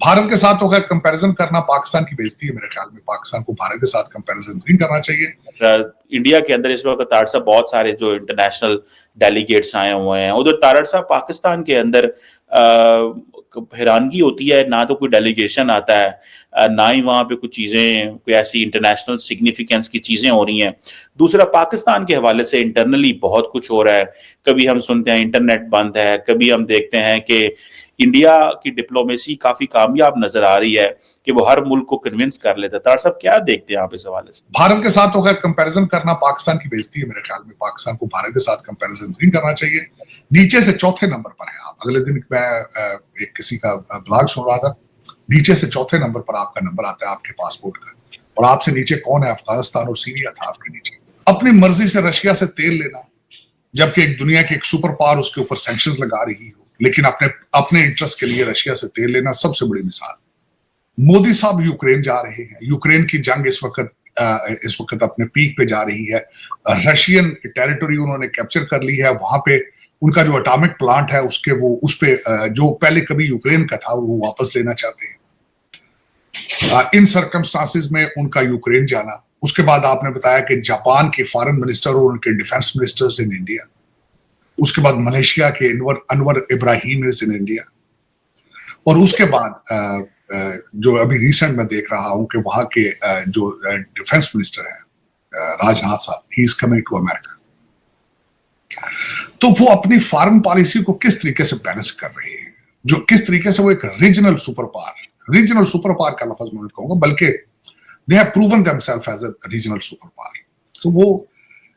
भारत के साथ तो खैर कंपैरिजन करना पाकिस्तान की बेइज्जती है। मेरे ख्याल में पाकिस्तान को भारत के साथ कंपैरिजन नहीं करना चाहिए। इंडिया के अंदर इस वक्त तारड़ साहब बहुत सारे जो इंटरनेशनल डेलीगेट्स आए हुए हैं, उधर तारड़ साहब पाकिस्तान के अंदर हैरानगी होती है, ना तो कोई डेलीगेशन आता है, ना ही वहां पे कुछ चीजें, कोई ऐसी इंटरनेशनल सिग्निफिकेंस की चीजें हो रही हैं। दूसरा, पाकिस्तान के हवाले से इंटरनली बहुत कुछ हो रहा है। कभी हम सुनते हैं इंटरनेट बंद है, कभी हम देखते हैं कि इंडिया की डिप्लोमेसी काफी कामयाब नजर आ रही है कि वो हर मुल्क को कन्विंस कर लेता है। तारड़ साहब क्या देखते हैं आप इस हवाले से? भारत के साथ तो खैर कंपैरिजन करना पाकिस्तान की बेइज्जती है। मेरे ख्याल में पाकिस्तान को भारत के साथ कंपैरिजन नहीं करना चाहिए। नीचे से चौथे नंबर पर है आप। अगले दिन मैं एक किसी का ब्लॉग सुन रहा था, नीचे से चौथे नंबर पर आपका नंबर आता है आपके पासपोर्ट का, और आपसे नीचे कौन है? अफगानिस्तान और सीरिया था आपके नीचे। अपनी मर्जी से रशिया से तेल लेना, जबकि एक दुनिया की एक सुपर पावर उसके ऊपर सैंक्शंस लगा रही हो, लेकिन अपने इंटरेस्ट के लिए रशिया से तेल लेना सबसे बड़ी मिसाल। मोदी साहब यूक्रेन जा रहे हैं। यूक्रेन की जंग इस वक्त अपने पीक पे जा रही है। रशियन टेरिटरी उन्होंने कैप्चर कर ली है। वहां पे उनका जो एटॉमिक प्लांट है उसके वो उस पे जो पहले कभी यूक्रेन का था वो वापस लेना चाहते हैं। इन सर्कमस्टांसेस में उनका यूक्रेन जाना, उसके बाद आपने बताया कि जापान के फॉरेन मिनिस्टर और उनके डिफेंस मिनिस्टर्स इन इंडिया, उसके बाद मलेशिया के Anwar Ibrahim is in India, और उसके बाद जो अभी रिसेंट में देख रहा हूं कि वहां के जो डिफेंस मिनिस्टर हैं Rajnath sahab, he is coming to America. तो वो अपनी फॉरेन पॉलिसी को किस तरीके से बैलेंस कर रहे हैं, जो किस तरीके से वो एक रीजनल सुपर पावर का लफ्ज मैं कहूंगा, बल्कि they have proven themselves as a regional super power. तो वो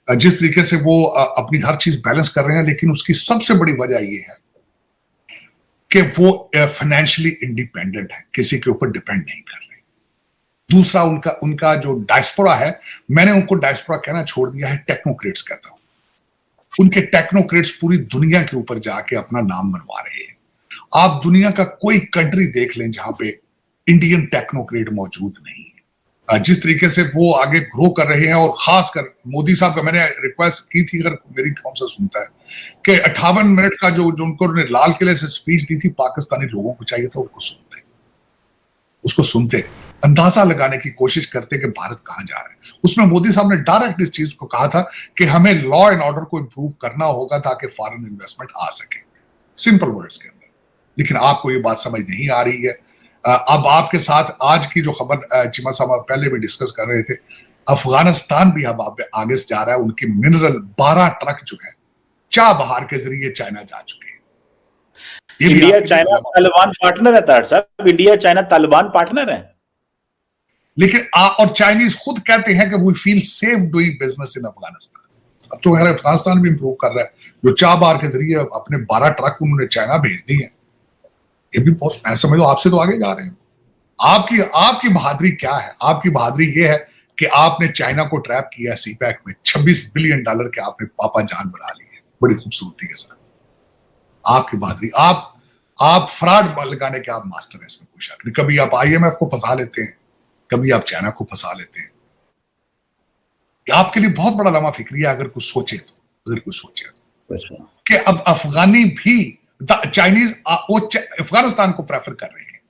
जिस तरीके से वो अपनी हर चीज बैलेंस कर रहे हैं, लेकिन उसकी सबसे बड़ी वजह ये है कि वो फाइनेंशियली इंडिपेंडेंट है, किसी के ऊपर डिपेंड नहीं कर रहे। दूसरा, उनका जो डायस्पोरा है, मैंने उनको डायस्पोरा कहना छोड़ दिया है, टेक्नोक्रेट्स कहता हूं। उनके टेक्नोक्रेट्स पूरी दुनिया के ऊपर जाके अपना नाम बनवा रहे हैं। आप दुनिया का कोई कंट्री देख लें जहां पे इंडियन टेक्नोक्रेट मौजूद नहीं है। जिस तरीके से वो आगे ग्रो कर रहे हैं, और खासकर मोदी साहब का मैंने रिक्वेस्ट की थी, अगर मेरी कौन सा सुनता है, कि 58 मिनट का जो उनको लाल किले से स्पीच दी थी, पाकिस्तानी लोगों को चाहिए था उसको सुनते, अंदाजा लगाने की कोशिश करते कि भारत कहां जा रहा है। उसमें मोदी साहब ने डायरेक्ट इस चीज को कहा था कि हमें लॉ एंड ऑर्डर को इंप्रूव करना होगा ताकि फॉरेन इन्वेस्टमेंट आ सके, सिंपल वर्ड्स के अंदर। लेकिन आपको ये बात समझ नहीं आ रही है। अब आपके साथ आज की जो खबर चिमा साहब पहले भी डिस्कस कर रहे थे, अफगानिस्तान भी अब आगे से जा रहा है। उनकी मिनरल 12 ट्रक जो है चाबहार के जरिए चाइना जा चुके हैं। इंडिया चाइना तालिबान पार्टनर है तारड़ साहब, इंडिया चाइना तालिबान पार्टनर है। लेकिन और चाइनीज खुद कहते हैं कि we feel safe doing business in Afghanistan. अब तो अफगानिस्तान भी इंप्रूव कर रहा है, जो चाबहार के जरिए अपने 12 ट्रक उन्होंने चाइना भेज दी है। ये भी बहुत, मैं समझ लो आपसे तो आगे जा रहे हैं। आपकी बहादुरी क्या है? आपकी बहादुरी ये है कि आपने चाइना को ट्रैप किया सीपैक में, $26 बिलियन के आपने पापा जान बना लिए बड़ी खूबसूरती के साथ। आपकी बहादुरी, आप फ्रॉड लगाने के आप मास्टर हैं, इसमें कोई शक नहीं। कभी आप IMF को फंसा लेते हैं, कभी आप चाइना को फंसा लेते हैं। आपके लिए बहुत बड़ा लम्हा फिक्रिया, अगर कुछ सोचे तो कि अब अफगानी भी चाइनीज अफगानिस्तान को प्रेफर कर रहे हैं।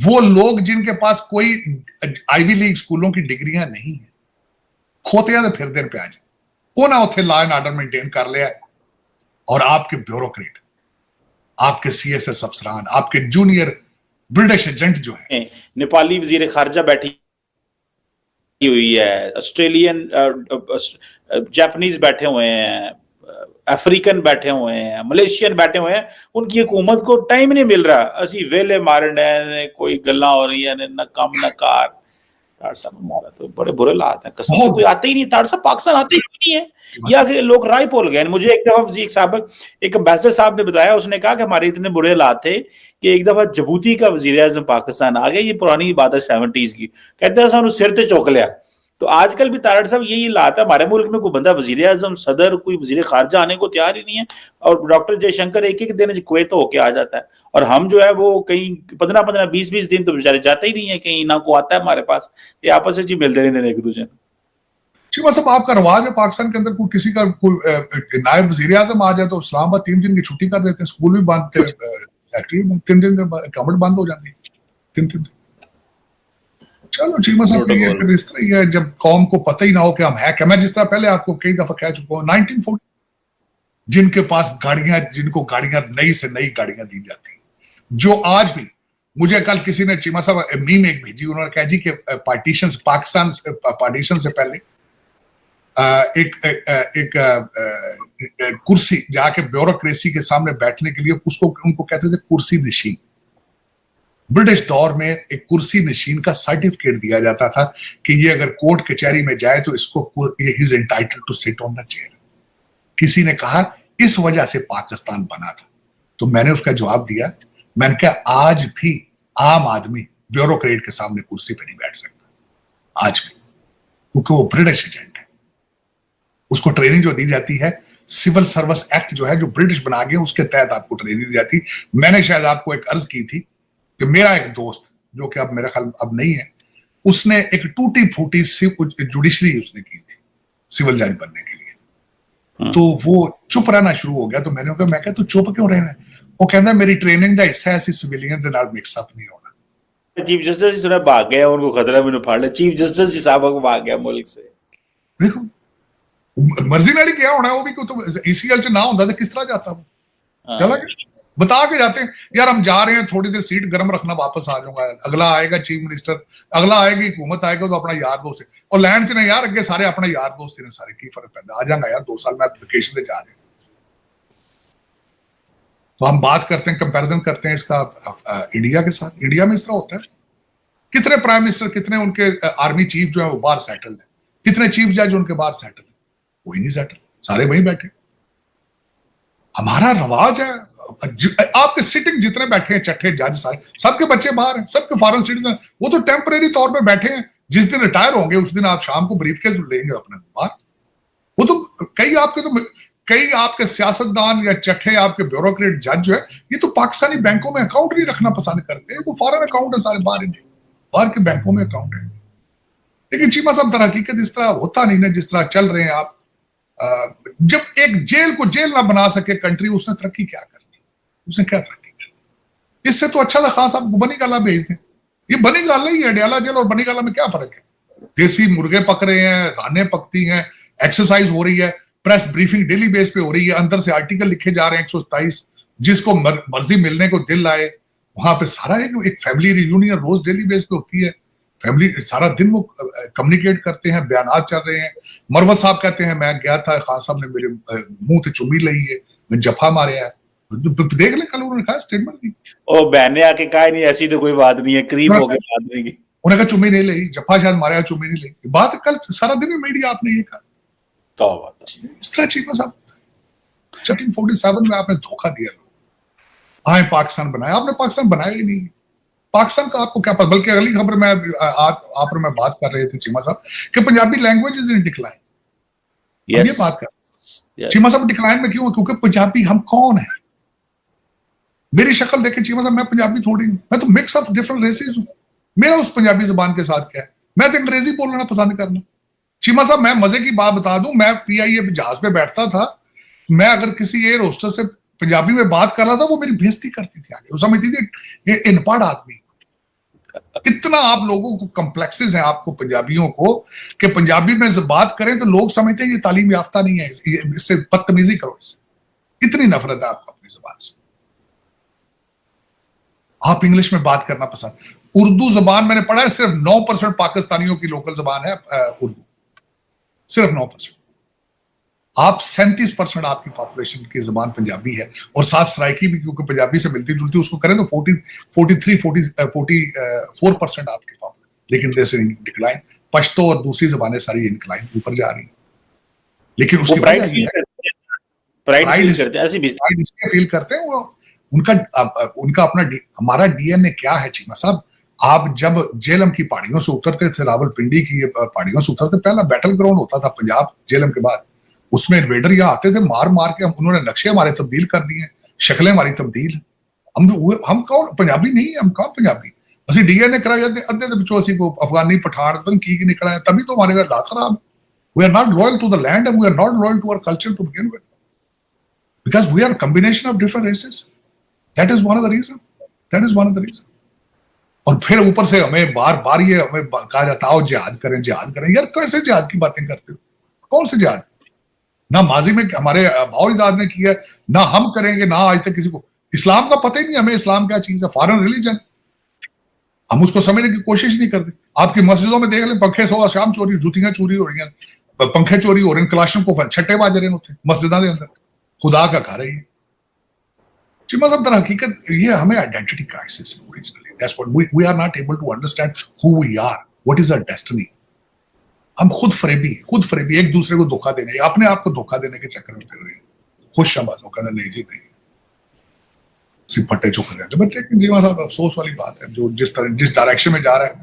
वो लोग जिनके पास कोई आईवी लीग स्कूलों की डिग्रियां नहीं है, खोते फिर देर पे आ जाए, उन्हें उथे लॉ एंड ऑर्डर मेंटेन कर लिया, और आपके ब्यूरोक्रेट, आपके CSS अफसरान, आपके जूनियर ब्रिटिश एजेंट जो है, नेपाली वजीर खारजा बैठी हुई है, ऑस्ट्रेलियन जापानीज बैठे हुए हैं, अफ्रीकन बैठे हुए हैं, मलेशियन बैठे हुए हैं, उनकी हुकूमत को टाइम नहीं मिल रहा। असी वेले मारने कोई गल्ला हो रही है, न कम न कार। तारड़ साहब हमारा तो बड़े बुरे हालात हैं, कसम से कोई आता ही नहीं। तारड़ साहब पाकिस्तान आते ही नहीं है, या कि लोग राय भूल गए। मुझे एक दफा वजीर साहब, एक एम्बेसडर साहब ने बताया, उसने कहा कि हमारे इतने बुरे हालात थे कि एक दफा जबूती का वजीर आज़म पाकिस्तान आ गया, ये पुरानी बात है 70s की, कहते हैं सानू सिर ते चुक लिया। तो आजकल भी तारड़ साहब यही हालात है, हमारे मुल्क में कोई बंदा वजीर आज़म, सदर, कोई वजीर खारजा आने को तैयार ही नहीं है, और डॉक्टर जयशंकर एक दिन कुवैत होके आ जाता है, और हम जो है वो कहीं 15-15, 20-20 दिन तो बेचारे जाते ही नहीं है कहीं, ना को आता है हमारे पास। ये आपस में मिलते रहते एक दूसरे को। शिवा साहब, आपका रवाज है पाकिस्तान के अंदर, कोई किसी का कोई नायब वजीर आज़म आ जाए तो इस्लामाबाद 3 दिन की छुट्टी कर देते हैं, स्कूल भी बंद, फैक्ट्री 3 दिन गवर्नमेंट बंद हो जाती है। 3 चलो चीमा साहब, ये फिर इस तरह ही है जब कौम को पता ही ना हो कि हम है क्या। मैं जिस तरह पहले आपको कई दफा कह चुका हूँ, 1940 जिनके पास गाड़ियां, जिनको गाड़ियां नई से नई गाड़ियां दी जाती, जो आज भी, मुझे कल किसी ने चीमा साहब मीम एक भेजी, उन्होंने कहा जी कि पार्टीशन, पाकिस्तान पार्टीशन से पहले एक कुर्सी जाके ब्यूरोक्रेसी के सामने बैठने के लिए उसको उनको कहते थे कुर्सी नशीन। ब्रिटिश दौर में एक कुर्सी नशीन का सर्टिफिकेट दिया जाता था कि ये अगर कोर्ट कचहरी में जाए तो इसको he is entitled to sit on the chair. किसी ने कहा इस वजह से पाकिस्तान बना था, तो मैंने उसका जवाब दिया, मैंने कहा आज भी आम आदमी ब्यूरोक्रेट के सामने कुर्सी पर नहीं बैठ सकता, आज भी, क्योंकि वो ब्रिटिश एजेंट है। उसको ट्रेनिंग जो दी जाती है, सिविल सर्विस एक्ट जो है, जो ब्रिटिश बना गए, उसके तहत आपको ट्रेनिंग दी जाती। मैंने शायद आपको एक अर्ज की थी कि मेरा एक दोस्त, जो कि अब मेरा ख्याल अब नहीं है, उसने एक टूटी फूटी जुडिशरी उसने की थी सिविल जज बनने के लिए, तो वो चुप रहना शुरू हो गया। तो मैंने कहा, मैं क्या तू चुप क्यों रहना है? वो कहता मेरी ट्रेनिंग का हिस्सा है, सिविलियन के नाल मिक्स अप नहीं होना। चीफ जस्टिस सुना भाग गया, उनको खतरा मैंने फाड़ लिया, चीफ जस्टिस साहब भाग गया मुल्क से। देखो मर्जी नाल क्या होना, वो भी तो ईसीएल च ना होता तो किस तरह जाता वो, चला गया बता के जाते हैं यार हम जा रहे हैं, थोड़ी देर सीट गर्म रखना, वापस आ जाऊंगा, अगला आएगा चीफ मिनिस्टर, अगला आएगी हुकूमत आएगा तो अपना यार दोस्त है, और लैंड च ने यार अगे सारे अपना यार दोस्त ने, सारे की फर्क पैदा, आ जाऊंगा यार 2 साल में वेकेशन पे जा रहे हैं। तो हम बात करते हैं, कंपैरिजन करते हैं इसका इंडिया के साथ। इंडिया में इस तरह होता है, कितने प्राइम मिनिस्टर, कितने उनके आर्मी चीफ जो है वो बाहर सेटल्ड है, कितने चीफ जज उनके बाहर सेटल है, कोई नहीं सेटल, सारे वहीं बैठे। हमारा रवाज है, आपके सिटिंग जितने बैठे हैं चट्टे जज सारे, सबके बच्चे बाहर हैं, सबके फॉरेन सिटीजन, वो तो टेम्परेरी तौर पे बैठे हैं, जिस दिन रिटायर होंगे उस दिन आप शाम को ब्रीफकेस लेंगे अपने बाहर। वो तो कई आपके सियासतदान या चट्टे आपके ब्यूरोक्रेट जज जो है, ये तो पाकिस्तानी बैंकों में अकाउंट नहीं रखना पसंद करते, वो फॉरेन अकाउंट है सारे, बाहर के बैंकों में अकाउंट है। लेकिन चीमा साहब तरह हकीकत इस तरह होता नहीं ना जिस तरह चल रहे हैं आप। जब एक जेल को जेल ना बना सके कंट्री, उसने तरक्की क्या करनी, उसने क्या तरक्की करनी? इससे तो अच्छा था खान साहब को बनी गाला भेज दें। ये बनी गाला ही है, अडयाला जेल और बनी गाला में क्या फर्क है? देसी मुर्गे पक रहे हैं, रानें पकती हैं, एक्सरसाइज हो रही है, प्रेस ब्रीफिंग डेली बेस पे हो रही है, अंदर से आर्टिकल लिखे जा रहे हैं 127, जिसको मर्जी मिलने को दिल आए वहां पे सारा एक फैमिली रियूनियन रोज डेली बेस पे होती है, फैमिली सारा दिन वो कम्युनिकेट करते हैं, बयानात चल रहे हैं। मरवत साहब कहते हैं मैं गया था, खान साहब ने मेरे मुंह से चुम्मी ली है, मैं जफा मारे है, देख ले कल उन्होंने कहा स्टेटमेंट दी, ओ बहने आके कहा नहीं ऐसी तो कोई बात नहीं है, करीब हो के बात नहीं की, उन्होंने कहा चुम्मी नहीं ली, जफा शायद मारे, चुम्मी नहीं ली, बात कल सारा दिन मीडिया आपने ये कहा। इस तरह चीफ साहब 47 में आपने धोखा दिया, आए पाकिस्तान बनाया, आपने पाकिस्तान बनाया ही नहीं। पाकिस्तान का आपको क्या पता, बल्कि अगली खबर में आप में बात कर रहे थे चीमा साहब कि Punjabi language is in decline. ये बात कर चीमा साहब डिक्लाइन में क्यों? क्योंकि पंजाबी हम कौन है? मेरी शक्ल देखे चीमा साहब, मैं पंजाबी थोड़ी हूं, मैं तो मिक्स ऑफ डिफरेंट रेसेस हूं। मेरा उस पंजाबी जुबान के साथ क्या है? मैं तो अंग्रेजी बोलना पसंद करना। चीमा साहब मैं मजे की बात बता दूं, मैं PIA जहाज पे बैठता था, मैं अगर किसी एयर होस्टर से पंजाबी में बात कर रहा था, वो मेरी बेइज्जती करती थी आगे, वो समझती थी ये इनपढ़ आदमी। इतना आप लोगों को कॉम्प्लेक्सेस हैं आपको पंजाबियों को कि पंजाबी में बात करें तो लोग समझते हैं ये तालीम याफ्ता नहीं है, इससे बदतमीजी करो, इससे इतनी नफरत है आपको अपनी जुबान से। आप इंग्लिश में बात करना पसंद, उर्दू जुबान मैंने पढ़ा है सिर्फ 9% पाकिस्तानियों की लोकल जुबान है उर्दू, सिर्फ 9%। आप 37% आपकी पॉपुलेशन की जुबान पंजाबी है, और साथ सराइकी भी क्योंकि पंजाबी से मिलती जुलती, उसको करें तो 44% आपकी पॉपुलेशन, लेकिन जैसे डिक्लाइन, पश्तो और दूसरी जुबानें सारी इंक्लाइन ऊपर जा रही, लेकिन उसकी प्राइड फील करते हैं वो, उनका अपना हमारा DNA क्या है चीमा साहब। आप जब जेलम की पहाड़ियों से उतरते थे, रावलपिंडी की पहाड़ियों से उतरते, पहला बैटल ग्राउंड होता था पंजाब जेलम के बाद, उसमें इन्वेडर यहाँ आते थे, मार मार के उन्होंने नक्शे हमारे तब्दील कर दिए, शक्लें हमारी तब्दील। हम कौन पंजाबी नहीं है, हम कौन पंजाबी? असि DNA कराया अद्धे दे विचों असी को अफगानी पठान पता की निकला है, तभी तो हमारे हालात खराब। We are not loyal to the land and we are not loyal to our culture to begin with, because we are a combination of different races. That is one of the reason, that is one of the reason. और फिर ऊपर से हमें बार बार ये हमें कहा जाता है जिहाद करें यार कैसे जिहाद की बातें करते हो? कौन से जिहाद? ना माजी में हमारे भाईजाद ने किया, ना हम करेंगे, ना आज तक किसी को इस्लाम का पता ही नहीं, हमें इस्लाम क्या चीज है, फॉरेन रिलीजन, हम उसको समझने की कोशिश नहीं करते। आपकी मस्जिदों में देख लें, पंखे सुबह शाम चोरी, जुतियां चोरी हो रही हैं, पंखे चोरी हो रहे हैं, कलाशों को छट्टे बाज रहे हैं मस्जिदों के अंदर, खुदा का घर है ये। मतलब दर हकीकत ये हमें आइडेंटिटी क्राइसिस है originally, that's what we are not able to understand who we are, what is our destiny. हम खुद फरेबी एक दूसरे को धोखा देने, अपने आप को धोखा देने के चक्कर में फिर रहे हैं। खुश शाबाजों का नहीं जी नहीं, सिर्फ फट्टे चौके देते। बट लेकिन जीवा साहब अफसोस वाली बात है, जो जिस डायरेक्शन में जा रहा है